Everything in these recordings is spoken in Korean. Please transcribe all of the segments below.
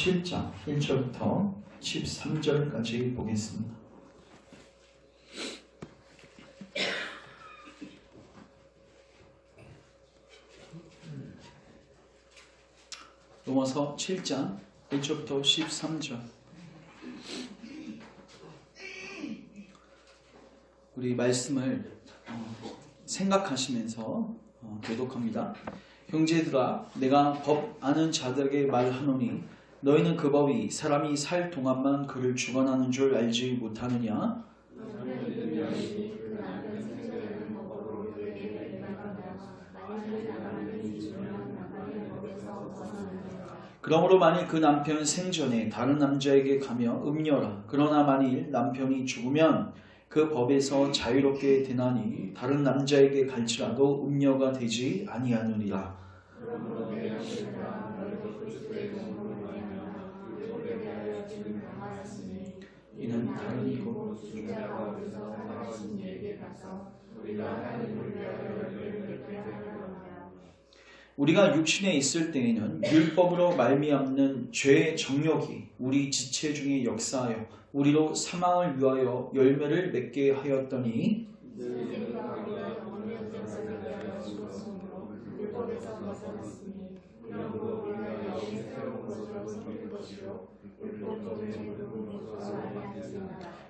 7장 1절부터 13절까지 보겠습니다. 로마서 7장 1절부터 13절. 우리 말씀을 생각하시면서 교독합니다. 형제들아, 내가 법 아는 자들에게 말하노니 너희는 그 법이 사람이 살 동안만 그를 주관하는 줄 알지 못하느냐? 그러므로 만일 그 남편 생전에 다른 남자에게 가며 음녀라. 그러나 만일 남편이 죽으면 그 법에서 자유롭게 되나니 다른 남자에게 갈지라도 음녀가 되지 아니하느니라. 이는 다른 이고 우리가 육신에 있을 때에는 율법으로 말미암는 죄의 정욕이 우리 지체 중에 역사하여 우리로 사망을 위하여 열매를 맺게 하였더니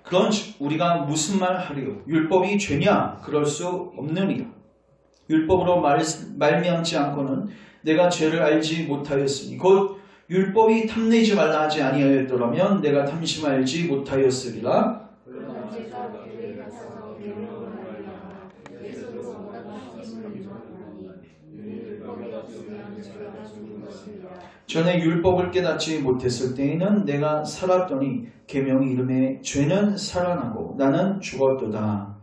그런즉 우리가 무슨 말 하리요? 율법이 죄냐? 그럴 수 없느니라. 율법으로 말미암지 않고는 내가 죄를 알지 못하였으니 곧 율법이 탐내지 말라 하지 아니하였더라면 내가 탐심 알지 못하였으리라. 전에 율법을 깨닫지 못했을 때에는 내가 살았더니 계명의 이름에 죄는 살아나고 나는 죽었도다.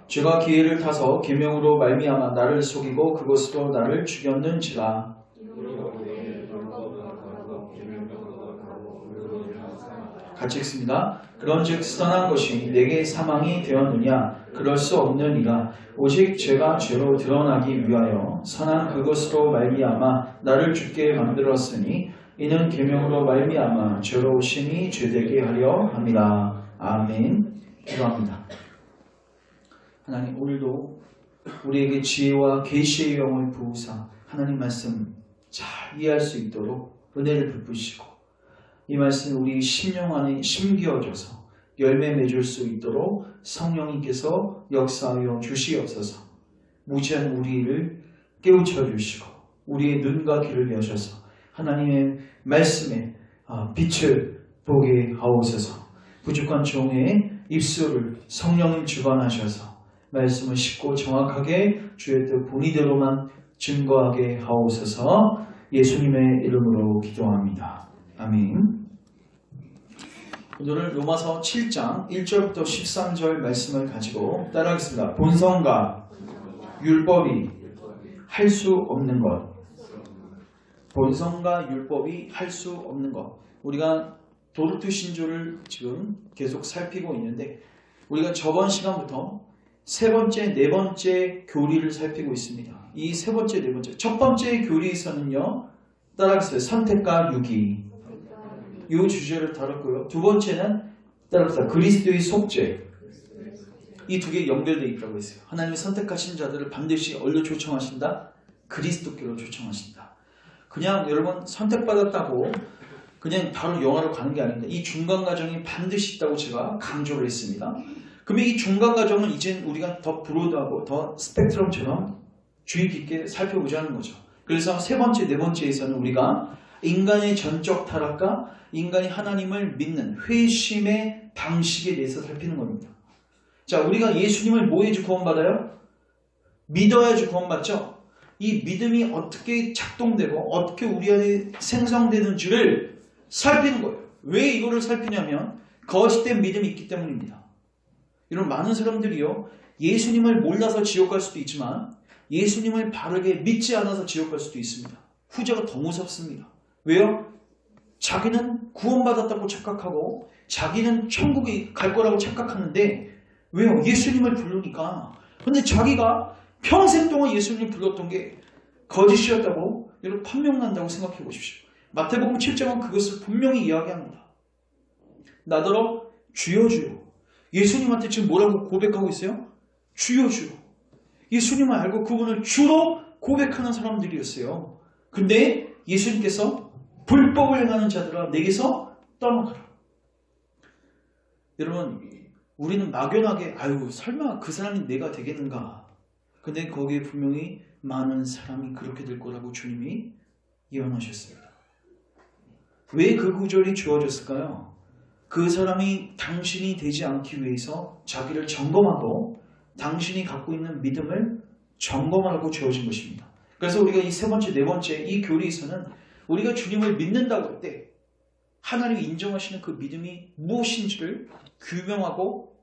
죄가 기회를 타서 계명으로 말미암아 나를 속이고 그것으로 나를 죽였는지라. 같이 읽습니다. 그런즉 선한 것이 내게 사망이 되었느냐? 그럴 수 없느니라. 오직 죄가 죄로 드러나기 위하여 선한 그것으로 말미암아 나를 죽게 만들었으니 이는 계명으로 말미암아 죄로 심히 죄되게 하려 함이라. 아멘. 기도합니다. 하나님, 오늘도 우리에게 지혜와 계시의 영을 부으사 하나님 말씀 잘 이해할 수 있도록 은혜를 베푸시고 이 말씀 우리 심령 안에 심겨져서 열매 맺을 수 있도록 성령님께서 역사하여 주시옵소서. 무지한 우리를 깨우쳐 주시고 우리의 눈과 귀를 여셔서 하나님의 말씀에 빛을 보게 하옵소서. 부족한 종의 입술을 성령님 주관하셔서 말씀을 쉽고 정확하게 주의 뜻 본의대로만 증거하게 하옵소서. 예수님의 이름으로 기도합니다. 아멘. 오늘은 로마서 7장 1절부터 13절 말씀을 가지고 따라하겠습니다. 본성과 율법이 할 수 없는 것. 본성과 율법이 할 수 없는 것. 우리가 도르트 신조를 지금 계속 살피고 있는데 우리가 저번 시간부터 세 번째, 네 번째 교리를 살피고 있습니다. 이 세 번째, 네 번째. 첫 번째 교리에서는요. 따라하겠어요. 선택과 유기. 이 주제를 다뤘고요. 두 번째는 따라합시다. 그리스도의 속죄. 이 두 개 연결되어 있다고 했어요. 하나님이 선택하신 자들을 반드시 어디로 초청하신다? 그리스도께로 초청하신다. 그냥 여러분 선택받았다고 그냥 바로 영화로 가는 게 아닙니다. 이 중간 과정이 반드시 있다고 제가 강조를 했습니다. 그러면 이 중간 과정은 이제 우리가 더 브로드하고 더 스펙트럼처럼 주의 깊게 살펴보자는 거죠. 그래서 세 번째, 네 번째에서는 우리가 인간의 전적 타락과 인간이 하나님을 믿는 회심의 방식에 대해서 살피는 겁니다. 자, 우리가 예수님을 뭐 해야지 구원받아요? 믿어야지 구원받죠? 이 믿음이 어떻게 작동되고 어떻게 우리 안에 생성되는지를 살피는 거예요. 왜 이거를 살피냐면 거짓된 믿음이 있기 때문입니다. 이런 많은 사람들이요, 예수님을 몰라서 지옥 갈 수도 있지만 예수님을 바르게 믿지 않아서 지옥 갈 수도 있습니다. 후자가 더 무섭습니다. 왜요? 자기는 구원받았다고 착각하고 자기는 천국에 갈 거라고 착각하는데 왜요? 예수님을 부르니까. 근데 자기가 평생 동안 예수님 불렀던 게 거짓이었다고 여러분 판명난다고 생각해 보십시오. 마태복음 7장은 그것을 분명히 이야기합니다. 나더러 주여 주여. 예수님한테 지금 뭐라고 고백하고 있어요? 주여 주여. 예수님을 알고 그분을 주로 고백하는 사람들이었어요. 근데 예수님께서 불법을 행하는 자들아 내게서 떠나가라. 여러분 우리는 막연하게 아유 설마 그 사람이 내가 되겠는가. 근데 거기에 분명히 많은 사람이 그렇게 될 거라고 주님이 예언하셨습니다. 왜 그 구절이 주어졌을까요? 그 사람이 당신이 되지 않기 위해서 자기를 점검하고 당신이 갖고 있는 믿음을 점검하라고 주어진 것입니다. 그래서 우리가 이 세 번째, 네 번째 이 교리에서는 우리가 주님을 믿는다고 할 때 하나님이 인정하시는 그 믿음이 무엇인지를 규명하고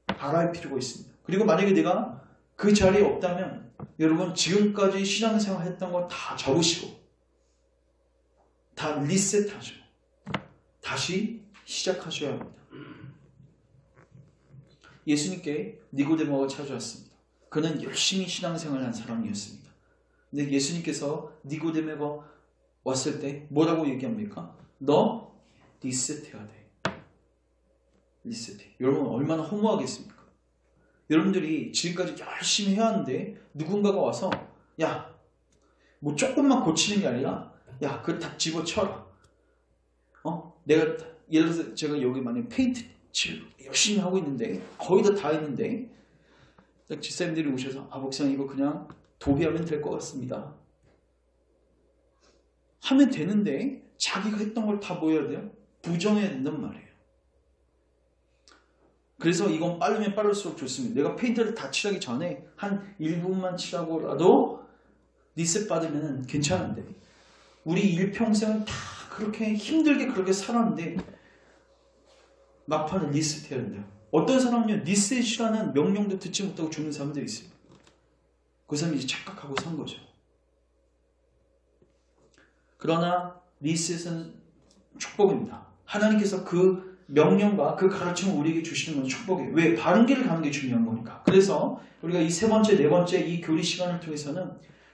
알아야 필요가 있습니다. 그리고 만약에 내가 그 자리에 없다면 여러분 지금까지 신앙생활 했던 거 다 접으시고 다 리셋하시고 다시 시작하셔야 합니다. 예수님께 니고데모가 찾아왔습니다. 그는 열심히 신앙생활을 한 사람이었습니다. 근데 예수님께서 니고데모가 왔을 때 뭐라고 얘기합니까? 너 리셋해야 돼. 리셋해. 여러분 얼마나 허무하겠습니까? 여러분들이 지금까지 열심히 해왔는데 누군가가 와서 야, 뭐 조금만 고치는 게 아니라 야, 그거 다 집어쳐라. 내가 예를 들어서 제가 여기 만약에 페인트 칠 열심히 하고 있는데 거의 다 했는데 집사님들이 오셔서 목사님 이거 그냥 도배하면 될 것 같습니다. 하면 되는데 자기가 했던 걸 다 뭐 해야 돼요? 부정해야 된단 말이에요. 그래서 이건 빠르면 빠를수록 좋습니다. 내가 페인트를 다 칠하기 전에 한 1분만 칠하고라도 리셋 받으면 괜찮은데 우리 일평생을 다 그렇게 힘들게 그렇게 살았는데 막판에 리셋해야 된다. 어떤 사람은요 리셋이라는 명령도 듣지 못하고 죽는 사람들이 있습니다. 그 사람이 이제 착각하고 산 거죠. 그러나 리셋은 축복입니다. 하나님께서 그 명령과 그 가르침을 우리에게 주시는 건 축복이에요. 왜? 바른 길을 가는 게 중요한 거니까. 그래서 우리가 이 세 번째, 네 번째 이 교리 시간을 통해서는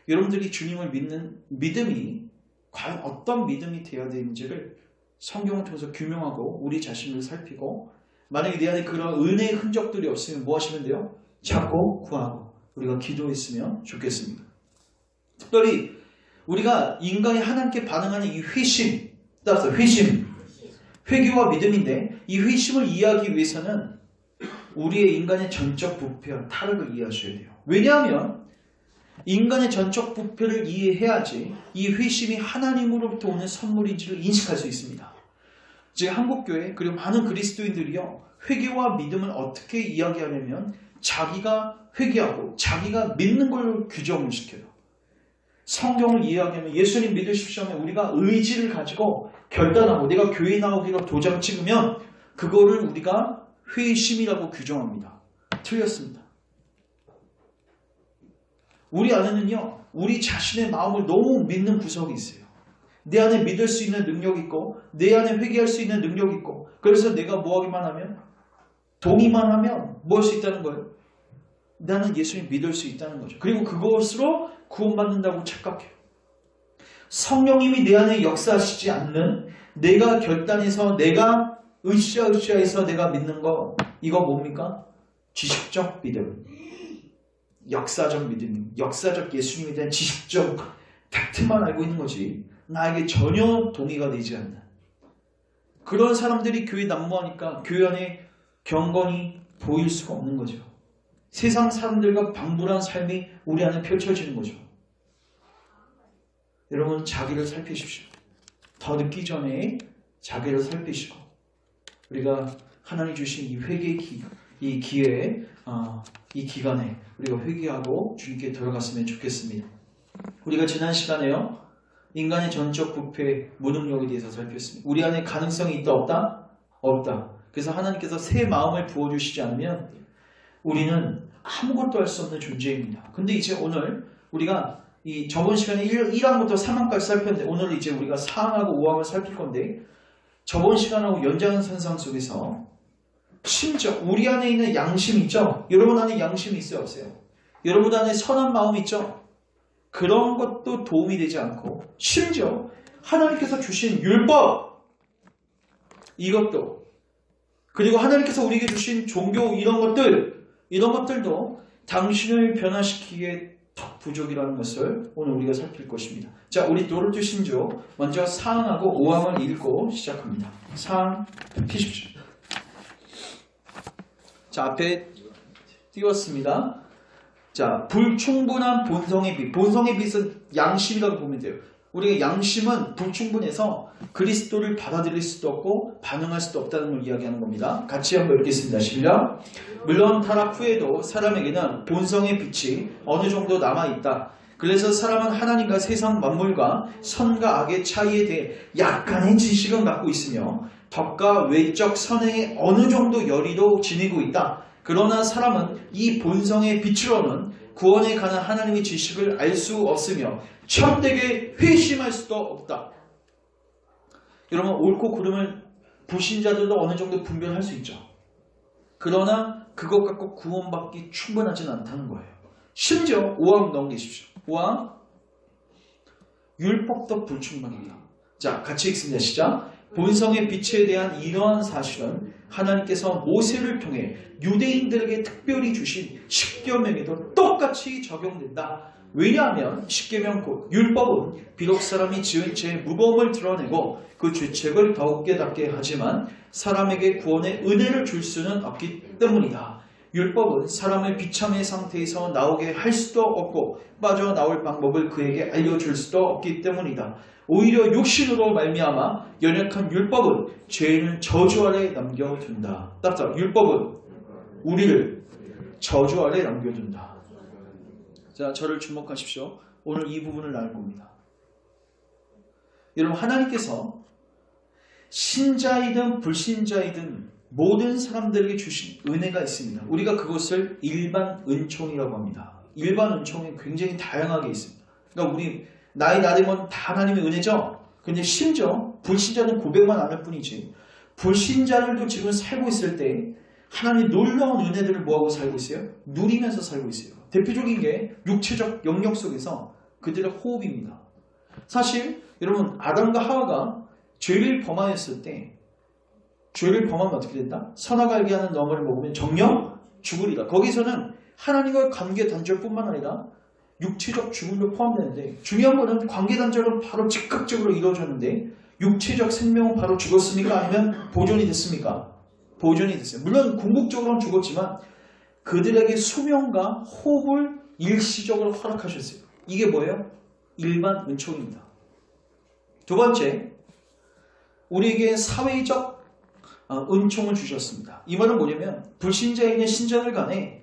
여러분들이 주님을 믿는 믿음이 과연 어떤 믿음이 되어야 되는지를 성경을 통해서 규명하고 우리 자신을 살피고 만약에 내 안에 그런 은혜의 흔적들이 없으면 뭐 하시면 돼요? 찾고 구하고 우리가 기도했으면 좋겠습니다. 특별히 우리가 인간이 하나님께 반응하는 이 회심, 따라서 회심, 회개와 믿음인데 이 회심을 이해하기 위해서는 우리의 인간의 전적 부패와 타락을 이해하셔야 돼요. 왜냐하면 인간의 전적 부패를 이해해야지 이 회심이 하나님으로부터 오는 선물인지를 인식할 수 있습니다. 즉 한국교회 그리고 많은 그리스도인들이요 회개와 믿음을 어떻게 이야기하냐면 자기가 회개하고 자기가 믿는 걸로 규정을 시켜요. 성경을 이해하려면 예수님 믿으십시오 하면 우리가 의지를 가지고 결단하고 내가 교회 나오기로 도장 찍으면 그거를 우리가 회심이라고 규정합니다. 틀렸습니다. 우리 안에는요 우리 자신의 마음을 너무 믿는 구석이 있어요. 내 안에 믿을 수 있는 능력이 있고 내 안에 회개할 수 있는 능력이 있고 그래서 내가 뭐 하기만 하면 동의만 하면 뭐 할 수 있다는 거예요? 나는 예수님 믿을 수 있다는 거죠. 그리고 그것으로 구원받는다고 착각해요. 성령님이 내 안에 역사하시지 않는 내가 결단해서 내가 으쌰으쌰해서 내가 믿는 거 이거 뭡니까? 지식적 믿음, 역사적 믿음, 역사적 예수님에 대한 지식적 팩트만 알고 있는 거지 나에게 전혀 동의가 되지 않는 그런 사람들이 교회 난무하니까 교회 안에 경건이 보일 수가 없는 거죠. 세상 사람들과 방불한 삶이 우리 안에 펼쳐지는 거죠. 여러분 자기를 살피십시오. 더 늦기 전에 자기를 살피시고 우리가 하나님 주신 이 회개의 이 기회에 이 기간에 우리가 회개하고 주님께 들어갔으면 좋겠습니다. 우리가 지난 시간에요 인간의 전적 부패 무능력에 대해서 살폈습니다. 우리 안에 가능성이 있다 없다? 없다. 그래서 하나님께서 새 마음을 부어주시지 않으면 우리는 아무것도 할 수 없는 존재입니다. 근데 이제 오늘 우리가 이 저번 시간에 1항부터 3항까지 살폈는데 오늘 이제 우리가 4항하고 5항을 살필 건데 저번 시간하고 연장선상 속에서 심지어 우리 안에 있는 양심 있죠? 여러분 안에 양심이 있어요 없어요? 여러분 안에 선한 마음 있죠? 그런 것도 도움이 되지 않고 심지어 하나님께서 주신 율법 이것도 그리고 하나님께서 우리에게 주신 종교 이런 것들도 당신을 변화시키기에 더 부족이라는 것을 오늘 우리가 살필 것입니다. 자, 우리 도르트 신조 먼저 4항하고 5항을 읽고 시작합니다. 4항 피십시오. 자, 앞에 띄웠습니다. 자, 불충분한 본성의 빛. 본성의 빛은 양심이라고 보면 돼요. 우리가 양심은 불충분해서 그리스도를 받아들일 수도 없고 반응할 수도 없다는 걸 이야기하는 겁니다. 같이 한번 읽겠습니다. 시작. 물론 타락 후에도 사람에게는 본성의 빛이 어느 정도 남아있다. 그래서 사람은 하나님과 세상 만물과 선과 악의 차이에 대해 약간의 지식은 갖고 있으며 덕과 외적 선행에 어느 정도 열의도 지니고 있다. 그러나 사람은 이 본성의 빛으로는 구원에 관한 하나님의 지식을 알 수 없으며 참되게 회심할 수도 없다. 여러분, 옳고 그름을 불신자들도 어느 정도 분별할 수 있죠. 그러나 그것 갖고 구원받기 충분하진 않다는 거예요. 심지어 5항 넘기십시오. 5항 율법도 불충분합니다. 자, 같이 읽습니다. 시작. 본성의 빛에 대한 이러한 사실은 하나님께서 모세를 통해 유대인들에게 특별히 주신 십계명에도 똑같이 적용된다. 왜냐하면 십계명 곧 율법은 비록 사람이 지은 죄의 무거움을 드러내고 그 죄책을 더욱 깨닫게 하지만 사람에게 구원의 은혜를 줄 수는 없기 때문이다. 율법은 사람을 비참의 상태에서 나오게 할 수도 없고 빠져나올 방법을 그에게 알려줄 수도 없기 때문이다. 오히려 육신으로 말미암아 연약한 율법은 죄인을 저주 아래 남겨둔다. 따라서 율법은 우리를 저주 아래 남겨둔다. 자, 저를 주목하십시오. 오늘 이 부분을 나눌 겁니다. 여러분, 하나님께서 신자이든 불신자이든 모든 사람들에게 주신 은혜가 있습니다. 우리가 그것을 일반 은총이라고 합니다. 일반 은총이 굉장히 다양하게 있습니다. 그러니까 우리 나이 나되면 다 하나님의 은혜죠. 근데 심지어 불신자는 고백만 안 할 뿐이지 불신자들도 지금 살고 있을 때 하나님의 놀라운 은혜들을 뭐하고 살고 있어요? 누리면서 살고 있어요. 대표적인 게 육체적 영역 속에서 그들의 호흡입니다. 사실 여러분, 아담과 하와가 죄를 범하였을 때 죄를 범하면 어떻게 된다? 선악을 알게 하는 너머를 먹으면 정령 죽으리라. 거기서는 하나님과의 관계 단절뿐만 아니라 육체적 죽음도 포함되는데 중요한 거는 관계 단절은 바로 즉각적으로 이루어졌는데 육체적 생명은 바로 죽었습니까? 아니면 보존이 됐습니까? 보존이 됐어요. 물론 궁극적으로는 죽었지만 그들에게 수명과 호흡을 일시적으로 허락하셨어요. 이게 뭐예요? 일반 은총입니다. 두 번째, 우리에게 사회적 은총을 주셨습니다. 이 말은 뭐냐면 불신자에게 신자들 간에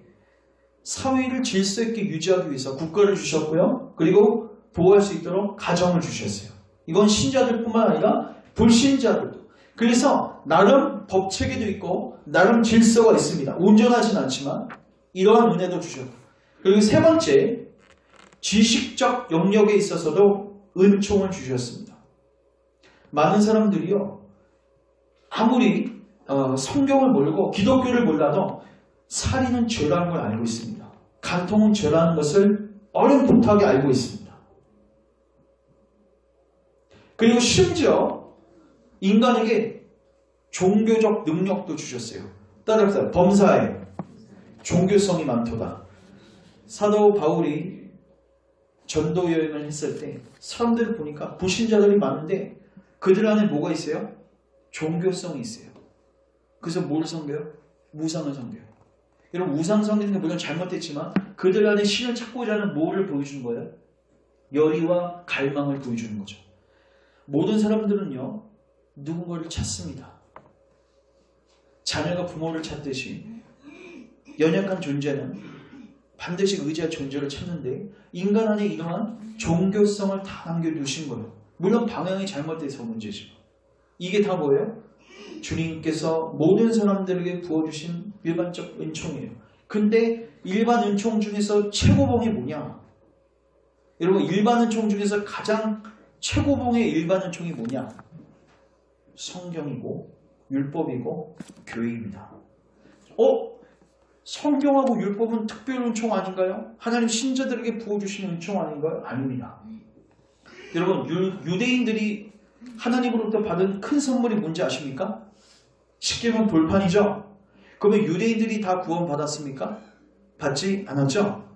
사회를 질서 있게 유지하기 위해서 국가를 주셨고요. 그리고 보호할 수 있도록 가정을 주셨어요. 이건 신자들뿐만 아니라 불신자들도. 그래서 나름 법체계도 있고 나름 질서가 있습니다. 온전하진 않지만 이러한 은혜도 주셨고. 그리고 세 번째, 지식적 영역에 있어서도 은총을 주셨습니다. 많은 사람들이요, 아무리 성경을 모르고 기독교를 몰라도 살인은 죄라는 걸 알고 있습니다. 간통은 죄라는 것을 어렴풋하게 알고 있습니다. 그리고 심지어 인간에게 종교적 능력도 주셨어요. 따라서 범사에 종교성이 많도다. 사도 바울이 전도 여행을 했을 때 사람들을 보니까 불신자들이 많은데 그들 안에 뭐가 있어요? 종교성이 있어요. 그래서 뭘 섬겨요? 우상을 섬겨요. 여러분, 우상 섬기는 게 물론 잘못됐지만 그들 안에 신을 찾고자 하는 뭐를 보여주는 거예요? 열의와 갈망을 보여주는 거죠. 모든 사람들은요, 누군가를 찾습니다. 자녀가 부모를 찾듯이 연약한 존재는 반드시 의지할 존재를 찾는데 인간 안에 이러한 종교성을 다 남겨두신 거예요. 물론 방향이 잘못돼서 문제지만 이게 다 뭐예요? 주님께서 모든 사람들에게 부어주신 일반적 은총이에요. 근데 일반 은총 중에서 최고봉이 뭐냐? 여러분, 일반 은총 중에서 가장 최고봉의 일반 은총이 뭐냐? 성경이고 율법이고 교회입니다. 성경하고 율법은 특별 은총 아닌가요? 하나님 신자들에게 부어주시는 은총 아닌가요? 아닙니다. 여러분, 유대인들이 하나님으로부터 받은 큰 선물이 뭔지 아십니까? 십계명 돌판이죠? 그러면 유대인들이 다 구원 받았습니까? 받지 않았죠?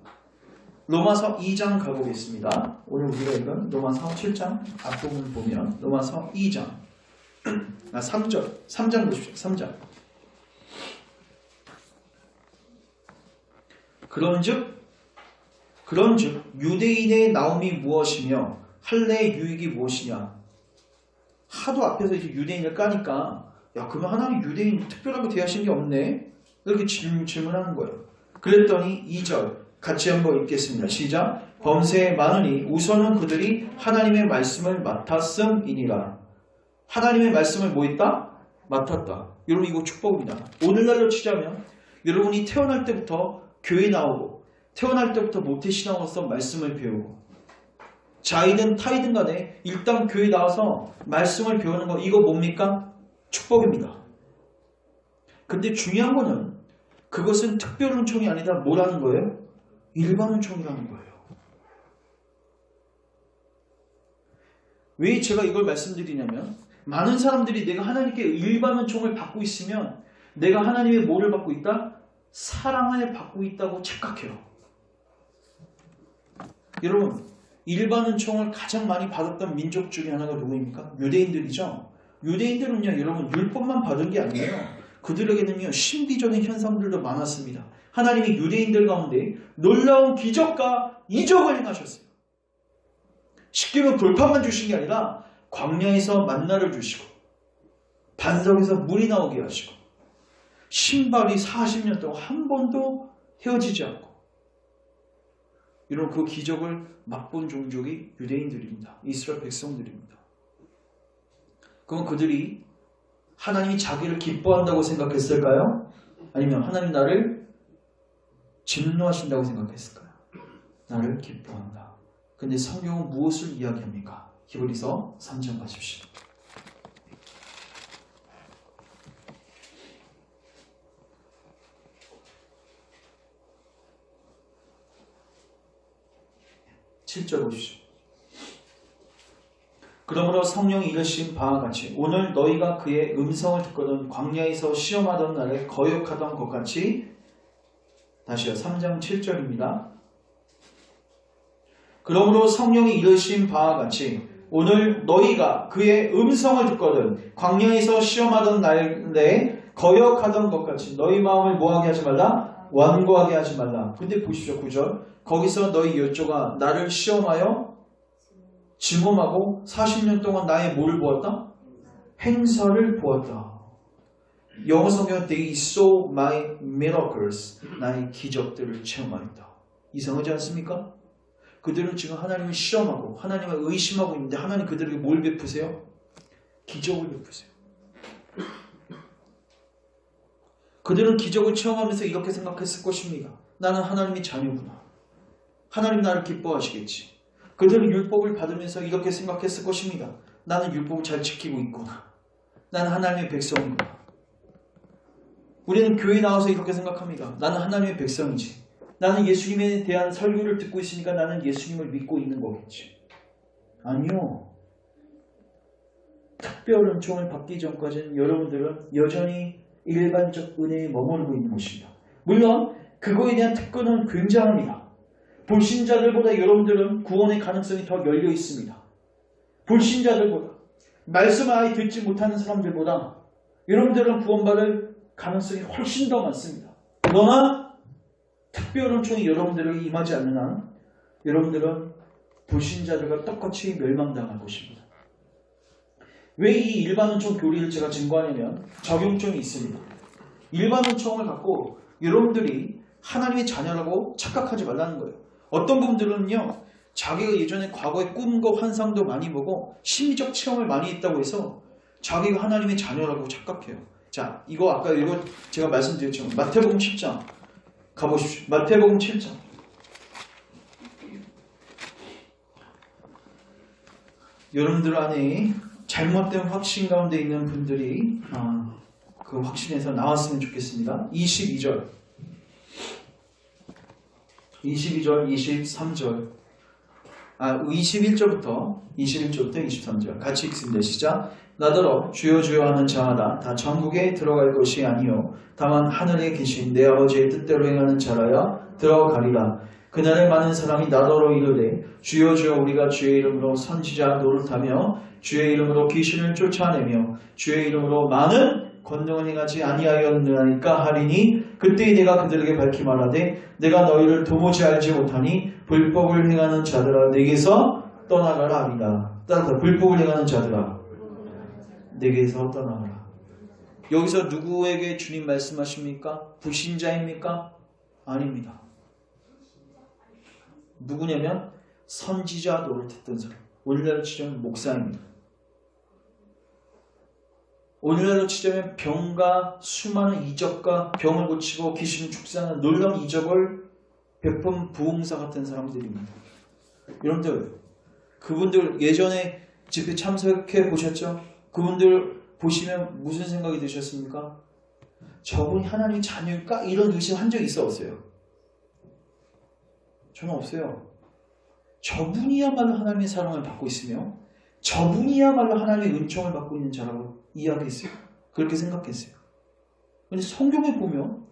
로마서 2장 가보겠습니다. 오늘 우리가 읽은 로마서 7장 앞부분을 보면 로마서 2장 3장 보십시오. 3장. 그런즉 유대인의 나옴이 무엇이며 할례의 유익이 무엇이냐. 하도 앞에서 이제 유대인을 까니까 야 그러면 하나님 유대인 특별하게 대하신 게 없네. 이렇게 질문하는 거예요. 그랬더니 2절 같이 한번 읽겠습니다. 시작. 범죄에 많으니 우선은 그들이 하나님의 말씀을 맡았음이니라. 하나님의 말씀을 뭐 했다? 맡았다. 여러분 이거 축복입니다. 오늘날로 치자면 여러분이 태어날 때부터 교회 나오고 태어날 때부터 모태신앙으로서 말씀을 배우고 자이든 타이든 간에 일단 교회 나와서 말씀을 배우는 거 이거 뭡니까? 축복입니다. 근데 중요한 거는 그것은 특별 은총이 아니라 뭐라는 거예요? 일반 은총이라는 거예요. 왜 제가 이걸 말씀드리냐면 많은 사람들이 내가 하나님께 일반 은총을 받고 있으면 내가 하나님의 뭐를 받고 있다? 사랑을 받고 있다고 착각해요. 여러분 일반 은총을 가장 많이 받았던 민족 중에 하나가 누구입니까? 유대인들이죠. 유대인들은요 여러분 율법만 받은 게 아니에요. 그들에게는요 신비적인 현상들도 많았습니다. 하나님이 유대인들 가운데 놀라운 기적과 이적을 행하셨어요. 십계명 돌판만 주신 게 아니라 광야에서 만나를 주시고 반석에서 물이 나오게 하시고 신발이 40년 동안 한 번도 헤어지지 않고 이런 그 기적을 맛본 종족이 유대인들입니다. 이스라엘 백성들입니다. 그럼 그들이 하나님이 자기를 기뻐한다고 생각했을까요? 아니면 하나님 나를 진노하신다고 생각했을까요? 나를 기뻐한다. 근데 성경은 무엇을 이야기합니까? 히브리서 3장 가십시오. (7절) 보십시오. 그러므로 성령이 이르신 바와 같이 오늘 너희가 그의 음성을 듣거든 광야에서 시험하던 날에 거역하던 것 같이 다시요. 3장 7절입니다. 그러므로 성령이 이르신 바와 같이 오늘 너희가 그의 음성을 듣거든 광야에서 시험하던 날에 거역하던 것 같이 너희 마음을 뭐하게 하지 말라? 완고하게 하지 말라. 근데 보십시오. 9절 거기서 너희 여조가 나를 시험하여 증험하고 40년 동안 나의 뭘 보았다? 행사를 보았다. 영어 성경은 They saw my miracles. 나의 기적들을 체험하였다. 이상하지 않습니까? 그들은 지금 하나님을 시험하고 하나님을 의심하고 있는데 하나님 그들에게 뭘 베푸세요? 기적을 베푸세요. 그들은 기적을 체험하면서 이렇게 생각했을 것입니다. 나는 하나님의 자녀구나. 하나님 나를 기뻐하시겠지. 그들은 율법을 받으면서 이렇게 생각했을 것입니다. 나는 율법을 잘 지키고 있구나. 나는 하나님의 백성이구나. 우리는 교회에 나와서 이렇게 생각합니다. 나는 하나님의 백성이지. 나는 예수님에 대한 설교를 듣고 있으니까 나는 예수님을 믿고 있는 거겠지. 아니요. 특별 은총을 받기 전까지는 여러분들은 여전히 일반적 은혜에 머물고 있는 것입니다. 물론 그거에 대한 특권은 굉장합니다. 불신자들보다 여러분들은 구원의 가능성이 더 열려 있습니다. 불신자들보다 말씀을 아예 듣지 못하는 사람들보다 여러분들은 구원받을 가능성이 훨씬 더 많습니다. 그러나 특별 은총이 여러분들에게 임하지 않는 한 여러분들은 불신자들과 똑같이 멸망당할 것입니다. 왜 이 일반 은총 교리를 제가 증거하냐면 적용점이 있습니다. 일반 은총을 갖고 여러분들이 하나님의 자녀라고 착각하지 말라는 거예요. 어떤 분들은요 자기가 예전에 과거에 꿈과 환상도 많이 보고 심리적 체험을 많이 했다고 해서 자기가 하나님의 자녀라고 착각해요. 자, 이거 아까 이거 제가 말씀드렸죠. 마태복음 7장 가보십시오. 마태복음 7장. 여러분들 안에 잘못된 확신 가운데 있는 분들이 그 확신에서 나왔으면 좋겠습니다. 22절. 22절, 23절, 21절부터 23절 같이 읽습니다. 시작. 나더러 주여 주여 하는 자마다 다 천국에 들어갈 것이 아니요 다만 하늘에 계신 내 아버지의 뜻대로 행하는 자라야 들어가리라. 그날에 많은 사람이 나더러 이르되 주여 주여 우리가 주의 이름으로 선지자 노릇하며 주의 이름으로 귀신을 쫓아내며 주의 이름으로 많은 권능을 행하지 아니하였느니까 하리니 그때 내가 그들에게 밝히 말하되 내가 너희를 도무지 알지 못하니 불법을 행하는 자들아 내게서 떠나가라 하리라. 따라서 불법을 행하는 자들아 내게서 떠나가라. 여기서 누구에게 주님 말씀하십니까? 불신자입니까? 아닙니다. 누구냐면 선지자 노릇했던 사람, 오늘날로 치자면 목사입니다. 오늘날로 치자면 병과 수많은 이적과 병을 고치고 귀신을 축사하는 놀라운 이적을 베푼 부흥사 같은 사람들입니다. 여러분들 그분들 예전에 집회 참석해 보셨죠? 그분들 보시면 무슨 생각이 드셨습니까? 저분이 하나님의 자녀일까? 이런 의심 한 적이 있어 없어요? 저는 없어요. 저분이야말로 하나님의 사랑을 받고 있으며 저분이야말로 하나님의 은총을 받고 있는 자라고 이야기했어요. 그렇게 생각했어요. 그런데 성경에 보면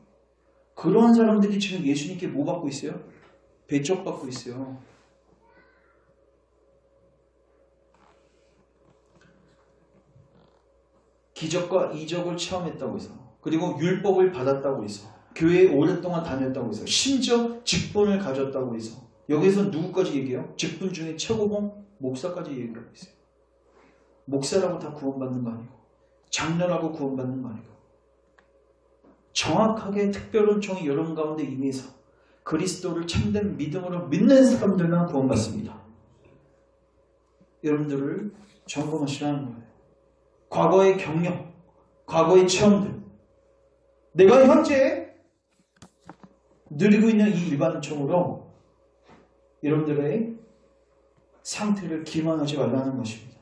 그러한 사람들이 지금 예수님께 뭐 받고 있어요? 배척 받고 있어요. 기적과 이적을 체험했다고 해서, 그리고 율법을 받았다고 해서, 교회에 오랫동안 다녔다고 해서, 심지어 직분을 가졌다고 해서, 여기서 누구까지 얘기해요? 직분 중에 최고봉 목사까지 얘기하고 있어요. 목사라고 다 구원받는 거 아니고, 장로라고 구원받는 거 아니고, 정확하게 특별한 총이 여러분 가운데 임해서 그리스도를 참된 믿음으로 믿는 사람들만 구원받습니다. 여러분들을 점검하시라는 거예요. 과거의 경력, 과거의 체험들, 내가 현재 누리고 있는 이 일반 은총으로 여러분들의 상태를 기만하지 말라는 것입니다.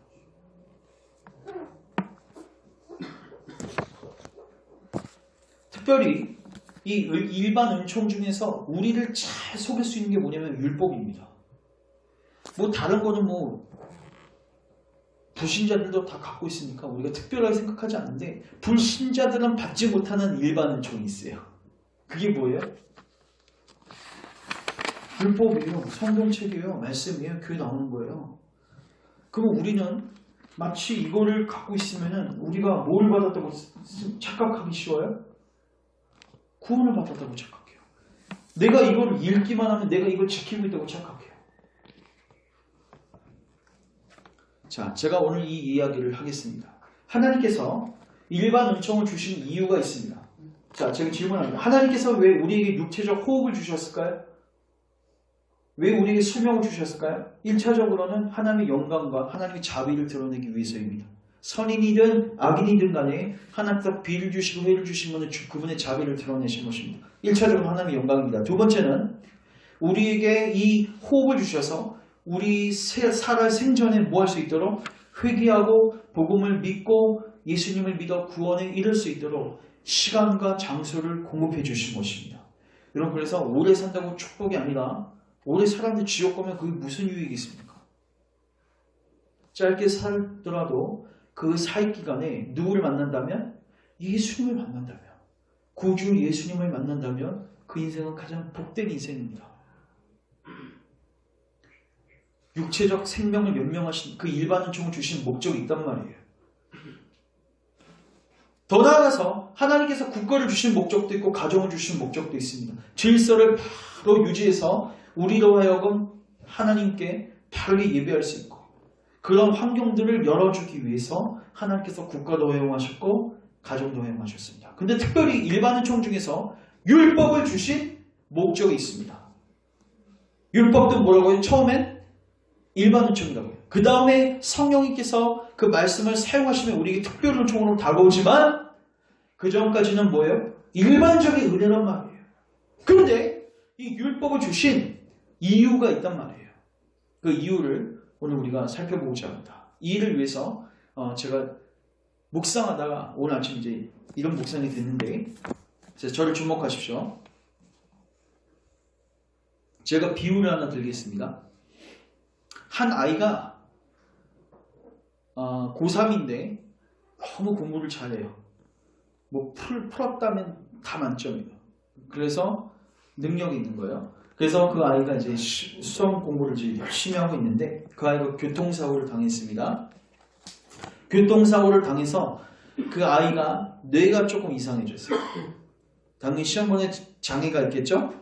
특별히 이 일반 은총 중에서 우리를 잘 속일 수 있는 게 뭐냐면 율법입니다. 뭐 다른 거는 뭐 불신자들도 다 갖고 있으니까 우리가 특별하게 생각하지 않는데, 불신자들은 받지 못하는 일반 은총이 있어요. 그게 뭐예요? 율법이에요. 성경책이에요. 말씀이에요. 교회 나오는 거예요. 그럼 우리는 마치 이거를 갖고 있으면 우리가 뭘 받았다고 착각하기 쉬워요? 구원을 받았다고 착각해요. 내가 이걸 읽기만 하면 내가 이걸 지키고 있다고 착각해요. 자, 제가 오늘 이 이야기를 하겠습니다. 하나님께서 일반 은총을 주신 이유가 있습니다. 자, 제가 질문합니다. 하나님께서 왜 우리에게 육체적 호흡을 주셨을까요? 왜 우리에게 수명을 주셨을까요? 1차적으로는 하나님의 영광과 하나님의 자비를 드러내기 위해서입니다. 선인이든 악인이든 간에 하나님께서 비를 주시고 회를 주신 것은 그분의 자비를 드러내신 것입니다. 1차적으로 하나님의 영광입니다. 두 번째는 우리에게 이 호흡을 주셔서 우리 살아 생전에 뭐 할 수 있도록 회개하고 복음을 믿고 예수님을 믿어 구원에 이를 수 있도록 시간과 장소를 공급해 주신 것입니다. 여러분, 그래서 오래 산다고 축복이 아니라 오래 살았는데 지옥 가면 그게 무슨 유익이 있습니까? 짧게 살더라도 그 사익 기간에 누구를 만난다면? 예수님을 만난다면, 구주 예수님을 만난다면 그 인생은 가장 복된 인생입니다. 육체적 생명을 연명하신 그 일반 은총을 주신 목적이 있단 말이에요. 더 나아가서 하나님께서 국가를 주신 목적도 있고 가정을 주신 목적도 있습니다. 질서를 바로 유지해서 우리로 하여금 하나님께 바르게 예배할 수 있고, 그런 환경들을 열어주기 위해서 하나님께서 국가도 허용하셨고 가정도 허용하셨습니다. 근데 특별히 일반 은총 중에서 율법을 주신 목적이 있습니다. 율법도 뭐라고 해요? 처음엔 일반 은총이라고 해요. 그 다음에 성령님께서 그 말씀을 사용하시면 우리에게 특별 은총으로 다가오지만 그 전까지는 뭐예요? 일반적인 은혜란 말이에요. 그런데 이 율법을 주신 이유가 있단 말이에요. 그 이유를 오늘 우리가 살펴보고자 합니다. 이 일을 위해서 제가 묵상하다가 오늘 아침 이제 이런 묵상이 됐는데, 저를 주목하십시오. 제가 비유를 하나 드리겠습니다. 한 아이가 고3인데 너무 공부를 잘해요. 뭐 풀었다면 다 만점이에요. 그래서 능력이 있는 거예요. 그래서 그 아이가 이제 수험 공부를 이제 열심히 하고 있는데 그 아이가 교통사고를 당했습니다. 교통사고를 당해서 그 아이가 뇌가 조금 이상해졌어요. 당연히 시험번에 장애가 있겠죠?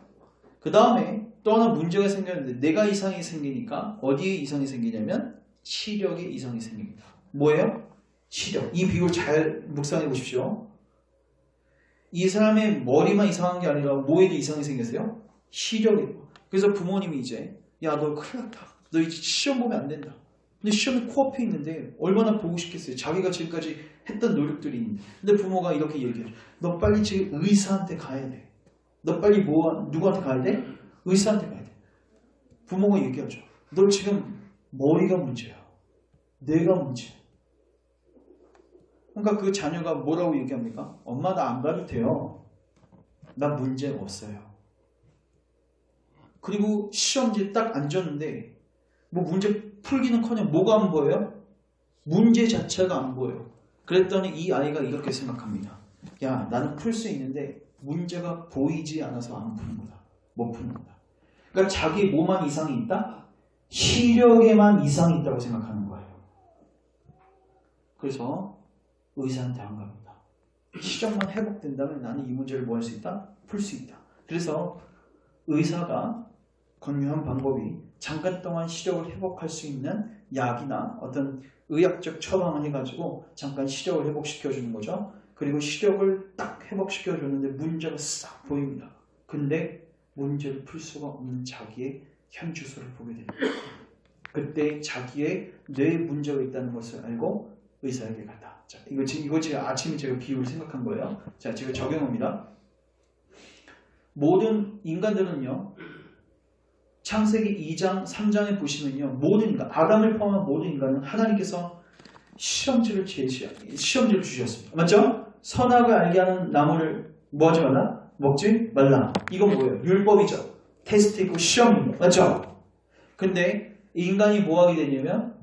그 다음에 또 하나 문제가 생겼는데 뇌가 이상이 생기니까 어디에 이상이 생기냐면 시력에 이상이 생깁니다. 뭐예요? 시력. 이 비율 잘 묵상해 보십시오. 이 사람의 머리만 이상한 게 아니라 뭐에도 이상이 생겼어요? 시력에. 그래서 부모님이 이제 야, 너 큰일 났다. 너 이제 시험 보면 안 된다. 근데 시험이 코앞에 있는데 얼마나 보고 싶겠어요. 자기가 지금까지 했던 노력들이 있는데. 근데 부모가 이렇게 얘기해요. 너 빨리 지금 의사한테 가야 돼. 너 빨리 누구한테 가야 돼? 의사한테 가야 돼. 부모가 얘기하죠. 너 지금 머리가 문제야. 뇌가 문제야. 그러니까 그 자녀가 뭐라고 얘기합니까? 엄마 나 안 가도 돼요. 나 문제 없어요. 그리고 시험지에 딱 앉았는데 뭐 문제 풀기는커녕 뭐가 안 보여요? 문제 자체가 안 보여요. 그랬더니 이 아이가 이렇게 생각합니다. 야, 나는 풀 수 있는데 문제가 보이지 않아서 안 푸는 거다. 못 푸는 거다. 그러니까 자기 뭐만 이상이 있다? 시력에만 이상이 있다고 생각하는 거예요. 그래서 의사한테 안 갑니다. 시력만 회복된다면 나는 이 문제를 뭐 할 수 있다? 풀 수 있다. 그래서 의사가 권유한 방법이 잠깐 동안 시력을 회복할 수 있는 약이나 어떤 의학적 처방을 해가지고 잠깐 시력을 회복시켜주는 거죠. 그리고 시력을 딱 회복시켜주는데 문제가 싹 보입니다. 근데 문제를 풀 수가 없는 자기의 현 주소를 보게 됩니다. 그때 자기의 뇌에 문제가 있다는 것을 알고 의사에게 갔다. 자, 이거 제가 아침에 제가 비유를 생각한 거예요. 자, 제가 적용합니다. 모든 인간들은요, 창세기 2장, 3장에 보시면요, 모든 인간, 아담을 포함한 모든 인간은 하나님께서 시험지를 주셨습니다. 맞죠? 선악을 알게 하는 나무를 뭐 하지 말라? 먹지 말라. 이건 뭐예요? 율법이죠. 테스트이고 시험입니다. 맞죠? 근데 인간이 뭐 하게 되냐면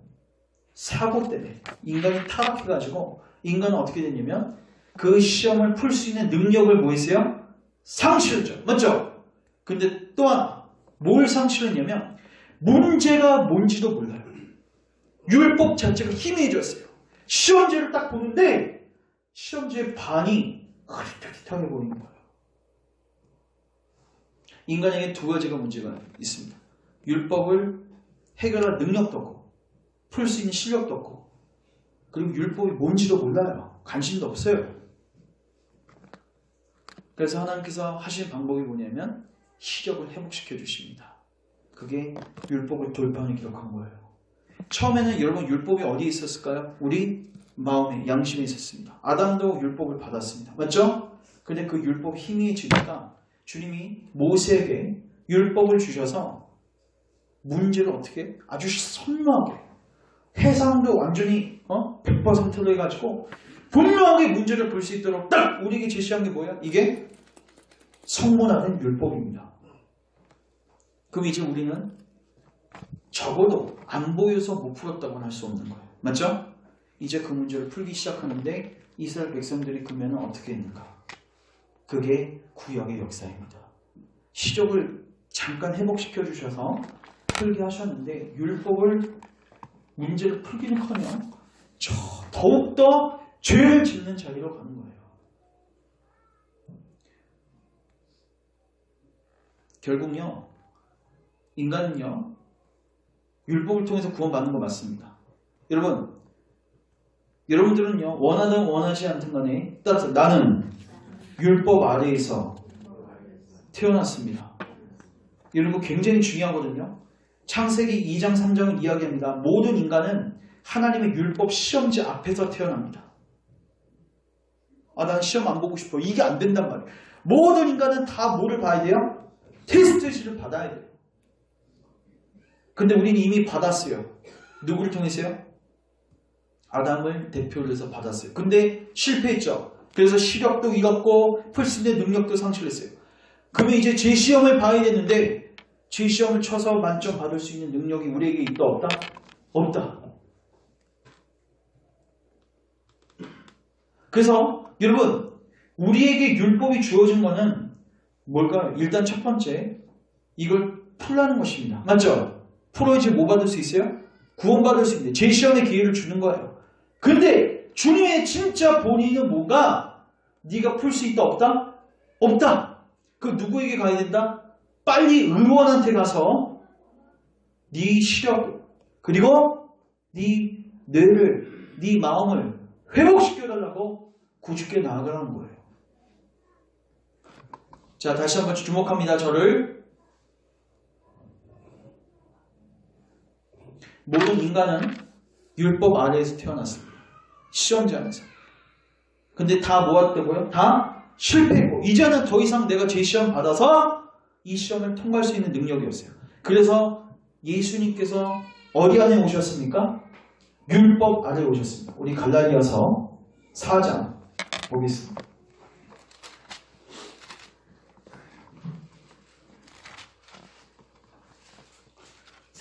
사고 때문에 인간이 타락해가지고 인간은 어떻게 되냐면 그 시험을 풀 수 있는 능력을 뭐 했어요? 상실했죠. 맞죠? 근데 또 하나 뭘 상실했냐면 문제가 뭔지도 몰라요. 율법 자체가 희미해졌어요. 시험지를 딱 보는데 시험지의 반이 흐릿흐릿하게 보이는 거예요. 인간에게 두 가지가 문제가 있습니다. 율법을 해결할 능력도 없고 풀 수 있는 실력도 없고 그리고 율법이 뭔지도 몰라요. 관심도 없어요. 그래서 하나님께서 하신 방법이 뭐냐면 시력을 회복시켜 주십니다. 그게 율법을 돌판에 기록한 거예요. 처음에는 여러분 율법이 어디에 있었을까요? 우리 마음에, 양심에 있었습니다. 아담도 율법을 받았습니다. 맞죠? 근데 그 율법이 희미해지니까 주님이 모세에게 율법을 주셔서 문제를 어떻게 아주 선명하게 해상도 완전히 100%로 해가지고 분명하게 문제를 볼 수 있도록 딱 우리에게 제시한 게 뭐야? 이게 성문화된 율법입니다. 그럼 이제 우리는 적어도 안 보여서 못 풀었다고는 할 수 없는 거예요. 맞죠? 이제 그 문제를 풀기 시작하는데 이스라엘 백성들이 그러면 어떻게 했는가? 그게 구약의 역사입니다. 시력을 잠깐 회복시켜 주셔서 풀게 하셨는데 율법을 문제를 풀기는커녕 더욱더 죄를 짓는 자리로 가는 거예요. 결국요, 인간은요, 율법을 통해서 구원받는 거 맞습니다. 여러분들은요, 원하든 원하지 않든 간에 따라서 나는 율법 아래에서 태어났습니다. 이런 거 굉장히 중요하거든요. 창세기 2장 3장은 이야기합니다. 모든 인간은 하나님의 율법 시험지 앞에서 태어납니다. 난 시험 안 보고 싶어. 이게 안 된단 말이에요. 모든 인간은 다 뭐를 봐야 돼요? 테스트를 받아야 돼요. 근데 우리는 이미 받았어요. 누구를 통해서요? 아담을 대표로 해서 받았어요. 근데 실패했죠. 그래서 시력도 잃었고 풀 수 있는 능력도 상실했어요. 그러면 이제 제 시험을 봐야 되는데 시험을 쳐서 만점 받을 수 있는 능력이 우리에게 있다 없다? 없다. 그래서 여러분 우리에게 율법이 주어진 거는 뭘까요? 일단 첫 번째 이걸 풀라는 것입니다. 맞죠? 풀어야지 뭐 받을 수 있어요? 구원받을 수 있는데 재시험의 기회를 주는 거예요. 근데 주님의 진짜 본의는 뭔가? 네가 풀 수 있다 없다? 없다. 그 누구에게 가야 된다? 빨리 의원한테 가서 네 시력 그리고 네 뇌를 네 마음을 회복시켜달라고 구주께 나아가라는 거예요. 자, 다시 한번 주목합니다. 저를. 모든 인간은 율법 아래에서 태어났습니다. 시험장에서. 근데 다 뭐였다고요? 다 실패했고 이제는 더 이상 내가 제 시험 받아서 이 시험을 통과할 수 있는 능력이었어요. 그래서 예수님께서 어디 안에 오셨습니까? 율법 아래에 오셨습니다. 우리 갈라디아서 4장 보겠습니다.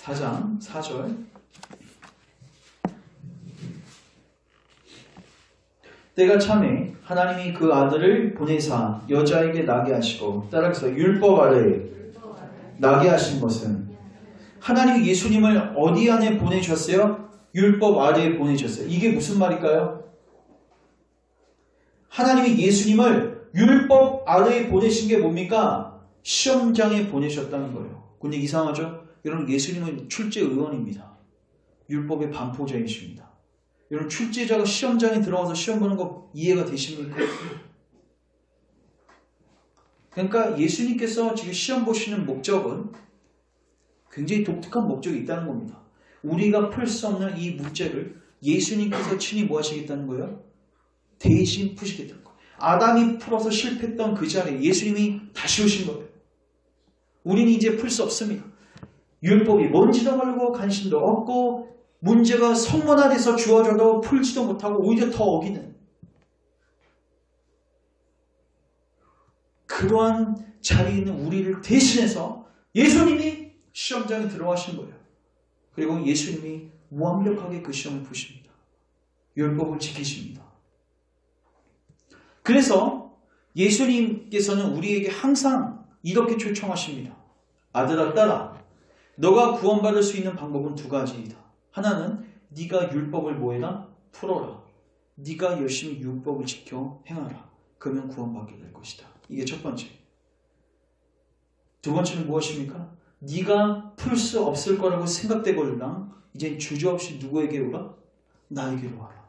4장 4절 때가 참에 하나님이 그 아들을 보내사 여자에게 나게 하시고 따라서 율법 아래에 나게 하신 것은 하나님이 예수님을 어디 안에 보내셨어요? 율법 아래에 보내셨어요. 이게 무슨 말일까요? 하나님이 예수님을 율법 아래에 보내신 게 뭡니까? 시험장에 보내셨다는 거예요. 근데 이상하죠? 여러분 예수님은 출제 의원입니다. 율법의 반포자이십니다. 여러분 출제자가 시험장에 들어가서 시험 보는 거 이해가 되십니까? 그러니까 예수님께서 지금 시험 보시는 목적은 굉장히 독특한 목적이 있다는 겁니다. 우리가 풀 수 없는 이 문제를 예수님께서 친히 뭐 하시겠다는 거예요? 대신 푸시겠다는 거예요. 아담이 풀어서 실패했던 그 자리에 예수님이 다시 오신 거예요. 우리는 이제 풀 수 없습니다. 율법이 뭔지도 모르고 관심도 없고 문제가 성문 아래서 주어져도 풀지도 못하고 오히려 더 어기는 그러한 자리에 있는 우리를 대신해서 예수님이 시험장에 들어가신 거예요. 그리고 예수님이 완벽하게 그 시험을 푸십니다. 율법을 지키십니다. 그래서 예수님께서는 우리에게 항상 이렇게 초청하십니다. 아들아 딸아 너가 구원받을 수 있는 방법은 두 가지이다. 하나는 네가 율법을 뭐해라? 풀어라. 네가 열심히 율법을 지켜 행하라. 그러면 구원받게 될 것이다. 이게 첫 번째. 두 번째는 무엇입니까? 네가 풀 수 없을 거라고 생각되거든 이젠 주저없이 누구에게 오라? 나에게로 와라.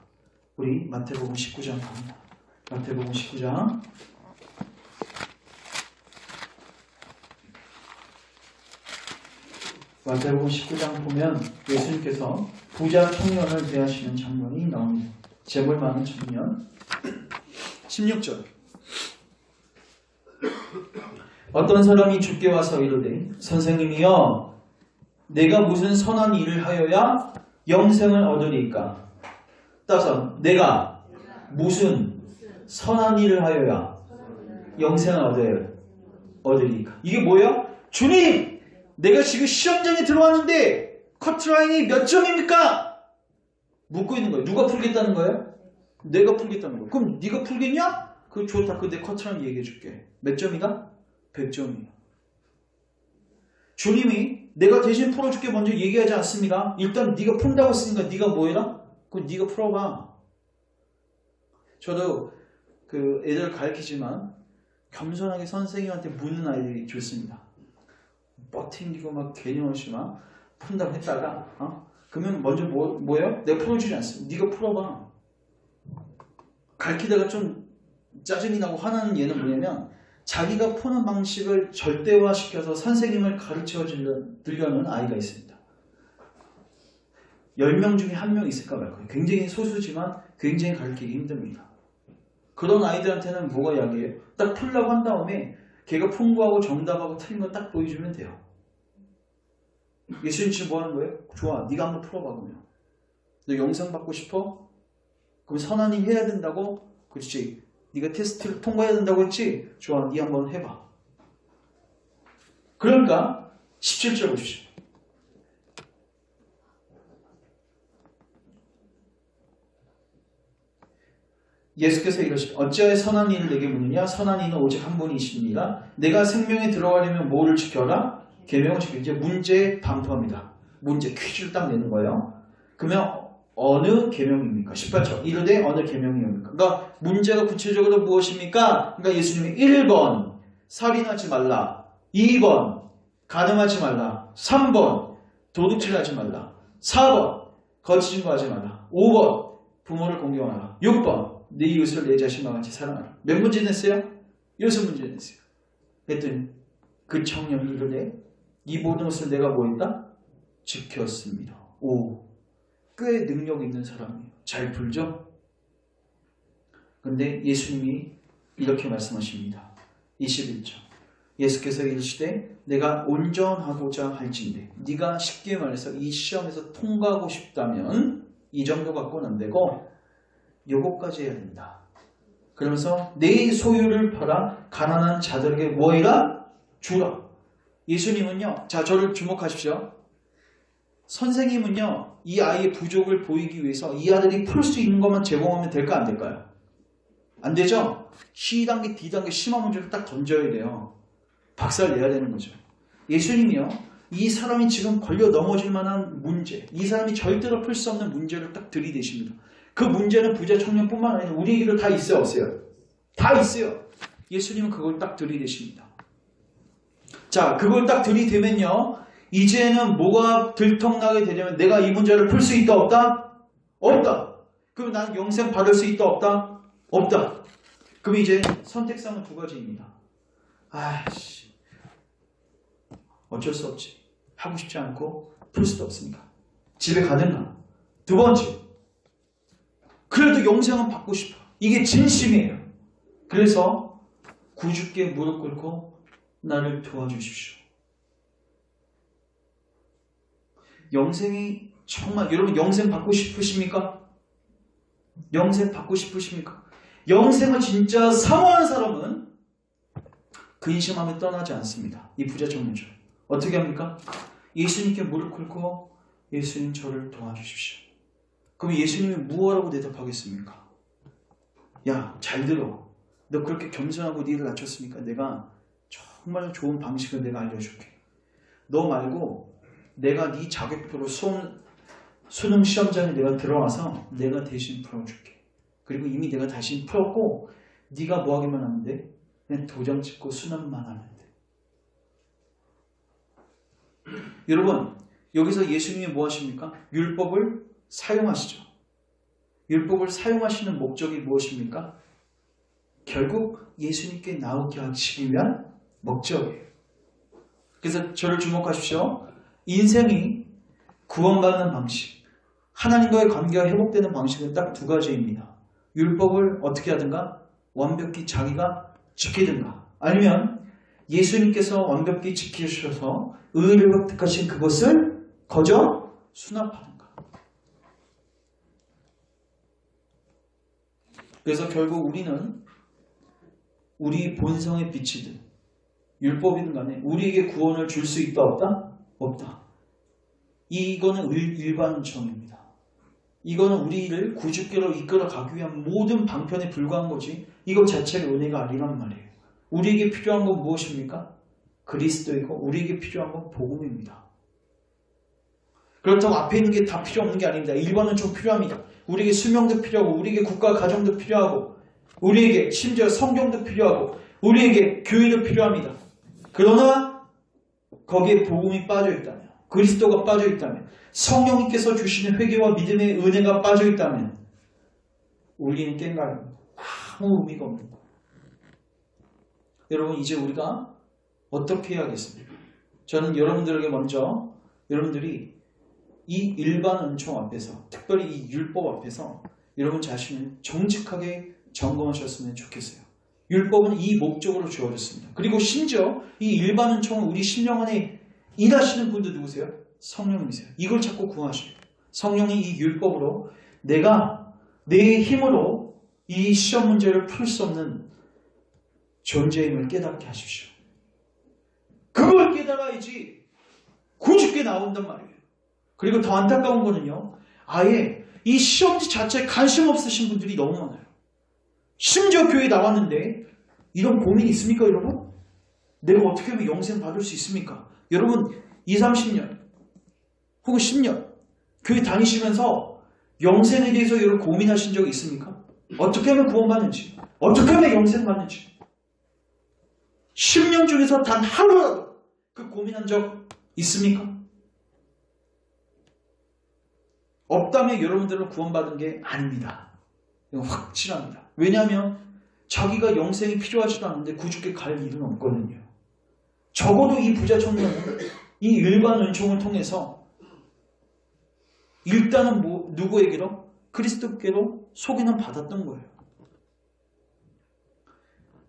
우리 마태복음 19장 갑니다. 마태복음 19장 마태복음 19장 보면 예수님께서 부자 청년을 대하시는 장면이 나옵니다. 재물 많은 청년 16절 어떤 사람이 주께 와서 이르되 선생님이여 내가 무슨 선한 일을 하여야 영생을 얻으리까? 따라서 내가 무슨 선한 일을 하여야 영생을 얻으리까? 이게 뭐예요? 주님! 내가 지금 시험장에 들어왔는데 커트라인이 몇 점입니까? 묻고 있는 거예요. 누가 풀겠다는 거예요? 내가 풀겠다는 거예요. 그럼 네가 풀겠냐? 그거 좋다. 내 커트라인 얘기해 줄게. 몇 점이다? 100점이에요. 주님이 내가 대신 풀어줄게 먼저 얘기하지 않습니다. 일단 네가 푼다고 했으니까 네가 뭐 해라? 그럼 네가 풀어봐. 저도 그 애들 가르치지만 겸손하게 선생님한테 묻는 아이들이 좋습니다. 뻗팅기고 막 개념없이 막 푼다고 했다가 그러면 먼저 뭐예요? 내가 풀어주지 않습니다. 네가 풀어봐. 가르치다가 좀 짜증이 나고 화나는 얘는 뭐냐면 자기가 푸는 방식을 절대화시켜서 선생님을 가르쳐 주려는 아이가 있습니다. 10명 중에 1명 있을까 말까요. 굉장히 소수지만 굉장히 가르치기 힘듭니다. 그런 아이들한테는 뭐가 약이에요? 딱 풀려고 한 다음에 걔가 풍부하고 정답하고 틀린 거 딱 보여주면 돼요. 예수님 지금 뭐 하는 거예요? 좋아, 네가 한번 풀어봐. 그러면 너 영상 받고 싶어? 그럼 선한 일 해야 된다고? 그렇지. 네가 테스트를 통과해야 된다고 했지? 좋아, 네 한번 해봐. 그러니까 17절 보십시오. 예수께서 이러시되 어찌하여 선한 이를 내게 묻느냐 선한 이는 오직 한 분이십니다. 내가 생명에 들어가려면 뭐를 지켜라? 계명을 지켜. 이제 문제 반포합니다. 문제 퀴즈를 딱 내는 거예요. 그러면 어느 계명입니까? 18절 이르되 어느 계명이옵니까? 그러니까 문제가 구체적으로 무엇입니까? 그러니까 예수님이 1번 살인하지 말라, 2번 간음하지 말라, 3번 도둑질하지 말라, 4번 거짓 증거하지 말라, 5번 부모를 공경하라, 6번 네 이웃을 내 자신과 같이 사랑하라. 몇 문제 냈어요? 6문제 냈어요. 그랬더니 그 청년이 이르되 이 모든 것을 내가 뭐 했다? 지켰습니다. 오, 꽤 능력 있는 사람이에요. 잘 풀죠? 근데 예수님이 이렇게 말씀하십니다. 21절 예수께서 이르시되 내가 온전하고자 할진대 네가 쉽게 말해서 이 시험에서 통과하고 싶다면 이 정도 갖고는 안 되고 요거까지 해야 된다. 그러면서 내 소유를 팔아 가난한 자들에게 뭐해라? 주라. 예수님은요, 자 저를 주목하십시오. 선생님은요 이 아이의 부족을 보이기 위해서 이 아들이 풀 수 있는 것만 제공하면 될까 안 될까요? 안 되죠? C단계, D단계 심한 문제를 딱 던져야 돼요. 박살 내야 되는 거죠. 예수님이요 이 사람이 지금 걸려 넘어질 만한 문제, 이 사람이 절대로 풀 수 없는 문제를 딱 들이대십니다. 그 문제는 부자 청년뿐만 아니라 우리에게도 다 있어요, 없어요? 다 있어요. 예수님은 그걸 딱 들이대십니다. 자, 그걸 딱 들이대면요 이제는 뭐가 들통나게 되냐면 내가 이 문제를 풀 수 있다 없다? 없다. 그럼 나는 영생 받을 수 있다 없다? 없다. 그럼 이제 선택사항은 두 가지입니다. 아씨 어쩔 수 없지. 하고 싶지 않고 풀 수도 없으니까 집에 가든가. 두 번째 그래도 영생은 받고 싶어. 이게 진심이에요. 그래서 구주께 무릎 꿇고 나를 도와주십시오. 영생이 정말 여러분 영생 받고 싶으십니까? 영생 받고 싶으십니까? 영생을 진짜 사모하는 사람은 근심하며 떠나지 않습니다. 이 부자 청년처럼. 어떻게 합니까? 예수님께 무릎 꿇고 예수님 저를 도와주십시오. 그럼 예수님이 무엇라고 대답하겠습니까? 야, 잘 들어. 너 그렇게 겸손하고 니를 낮췄으니까 내가 정말 좋은 방식을 내가 알려줄게. 너 말고 내가 네 자격표로 수능 시험장에 내가 들어와서 내가 대신 풀어줄게. 그리고 이미 내가 대신 풀었고 네가 뭐 하기만 하면 돼? 그냥 도장 찍고 수납만 하면 돼. 여러분 여기서 예수님이 뭐 하십니까? 율법을 사용하시죠. 율법을 사용하시는 목적이 무엇입니까? 결국 예수님께 나오게 하시기 위한 목적이에요. 그래서 저를 주목하십시오. 인생이 구원받는 방식, 하나님과의 관계가 회복되는 방식은 딱 두 가지입니다. 율법을 어떻게 하든가 완벽히 자기가 지키든가 아니면 예수님께서 완벽히 지키셔서 의를 획득하신 그것을 거저 수납하든가. 그래서 결국 우리는 우리 본성의 빛이든 율법이든 간에 우리에게 구원을 줄 수 있다 없다? 없다. 이거는 일반적입니다. 이거는 우리를 구주께로 이끌어 가기 위한 모든 방편에 불과한 거지 이것 자체가 은혜가 아니란 말이에요. 우리에게 필요한 건 무엇입니까? 그리스도이고 우리에게 필요한 건 복음입니다. 그렇다고 앞에 있는 게 다 필요 없는 게 아닙니다. 일반은 좀 필요합니다. 우리에게 수명도 필요하고 우리에게 국가 가정도 필요하고 우리에게 심지어 성경도 필요하고 우리에게 교회도 필요합니다. 그러나 거기에 복음이 빠져있다면 그리스도가 빠져있다면 성령님께서 주시는 회개와 믿음의 은혜가 빠져있다면 우리는 깽가릅니다. 아무 의미가 없는 거예요. 여러분 이제 우리가 어떻게 해야겠습니까? 저는 여러분들에게 먼저 여러분들이 이 일반 은총 앞에서 특별히 이 율법 앞에서 여러분 자신을 정직하게 점검하셨으면 좋겠어요. 율법은 이 목적으로 주어졌습니다. 그리고 심지어 이 일반 은총은 우리 심령 안에 일하시는 분들 누구세요? 성령님이세요. 이걸 자꾸 구하셔요. 성령이 이 율법으로 내가 내 힘으로 이 시험 문제를 풀 수 없는 존재임을 깨닫게 하십시오. 그걸 깨달아야지 구주께 나온단 말이에요. 그리고 더 안타까운 거는요, 아예 이 시험지 자체에 관심 없으신 분들이 너무 많아요. 심지어 교회에 나왔는데 이런 고민이 있습니까, 여러분? 내가 어떻게 하면 영생 받을 수 있습니까? 여러분 20, 30년 혹은 10년 교회 다니시면서 영생에 대해서 여러분 고민하신 적이 있습니까? 어떻게 하면 구원받는지, 어떻게 하면 영생 받는지. 10년 중에서 단 하루라도 그 고민한 적 있습니까? 없다면 여러분들은 구원받은 게 아닙니다. 이건 확실합니다. 왜냐하면 자기가 영생이 필요하지도 않은데 구주께 갈 일은 없거든요. 적어도 이 부자 청년은 이 일반 은총을 통해서 일단은 누구에게로? 그리스도께로 소개는 받았던 거예요.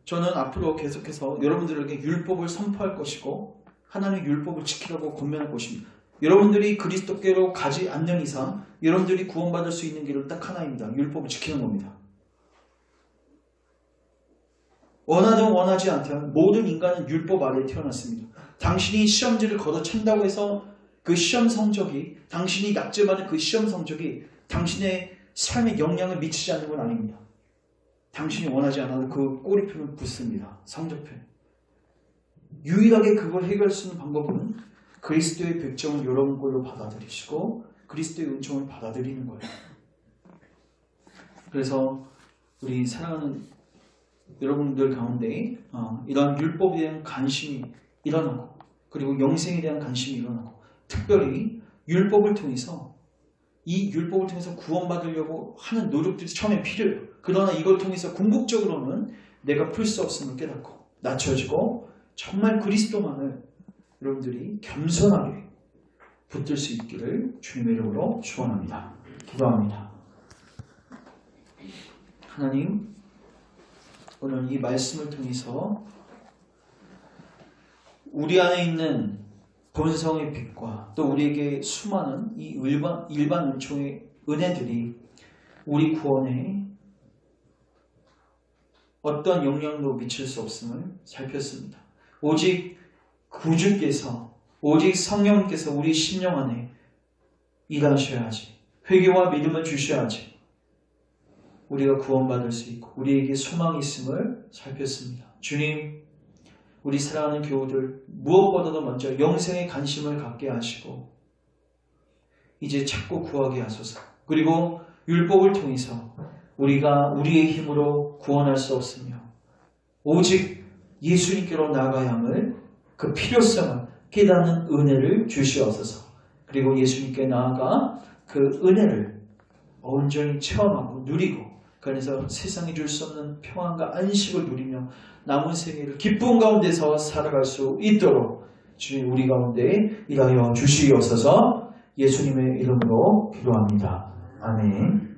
저는 앞으로 계속해서 여러분들에게 율법을 선포할 것이고 하나님의 율법을 지키라고 권면할 것입니다. 여러분들이 그리스도께로 가지 않는 이상 여러분들이 구원받을 수 있는 길은 딱 하나입니다. 율법을 지키는 겁니다. 원하든 원하지 않든 모든 인간은 율법 아래에 태어났습니다. 당신이 시험지를 걷어찬다고 해서 그 시험 성적이, 당신이 낙제받은 그 시험 성적이 당신의 삶에 영향을 미치지 않는 건 아닙니다. 당신이 원하지 않아도 그 꼬리표는 붙습니다. 성적표. 유일하게 그걸 해결할 수 있는 방법은 그리스도의 백정을 여러분 걸로 받아들이시고 그리스도의 은총을 받아들이는 거예요. 그래서 우리 사랑하는 여러분들 가운데 이런 율법에 대한 관심이 일어나고 그리고 영생에 대한 관심이 일어나고 특별히 율법을 통해서 이 율법을 통해서 구원받으려고 하는 노력들이 처음에 필요해요. 그러나 이걸 통해서 궁극적으로는 내가 풀 수 없음을 깨닫고 낮춰지고 정말 그리스도만을 여러분들이 겸손하게 붙들 수 있기를 주님의 이름으로 축원합니다. 기도합니다. 하나님, 오늘 이 말씀을 통해서 우리 안에 있는 본성의 빛과 또 우리에게 수많은 이 일반 은총의 은혜들이 우리 구원에 어떤 영향도 미칠 수 없음을 살폈습니다. 오직 구주께서, 오직 성령께서 우리 심령 안에 일하셔야지, 회개와 믿음을 주셔야지 우리가 구원받을 수 있고 우리에게 소망이 있음을 살폈습니다. 주님, 우리 사랑하는 교우들 무엇보다도 먼저 영생에 관심을 갖게 하시고 이제 찾고 구하게 하소서. 그리고 율법을 통해서 우리가 우리의 힘으로 구원할 수 없으며 오직 예수님께로 나아가야 함을 그 필요성을 깨닫는 은혜를 주시옵소서. 그리고 예수님께 나아가 그 은혜를 온전히 체험하고 누리고 그래서 세상이 줄 수 없는 평안과 안식을 누리며 남은 생애를 기쁨 가운데서 살아갈 수 있도록 주님 우리 가운데 일하여 주시옵소서. 예수님의 이름으로 기도합니다. 아멘.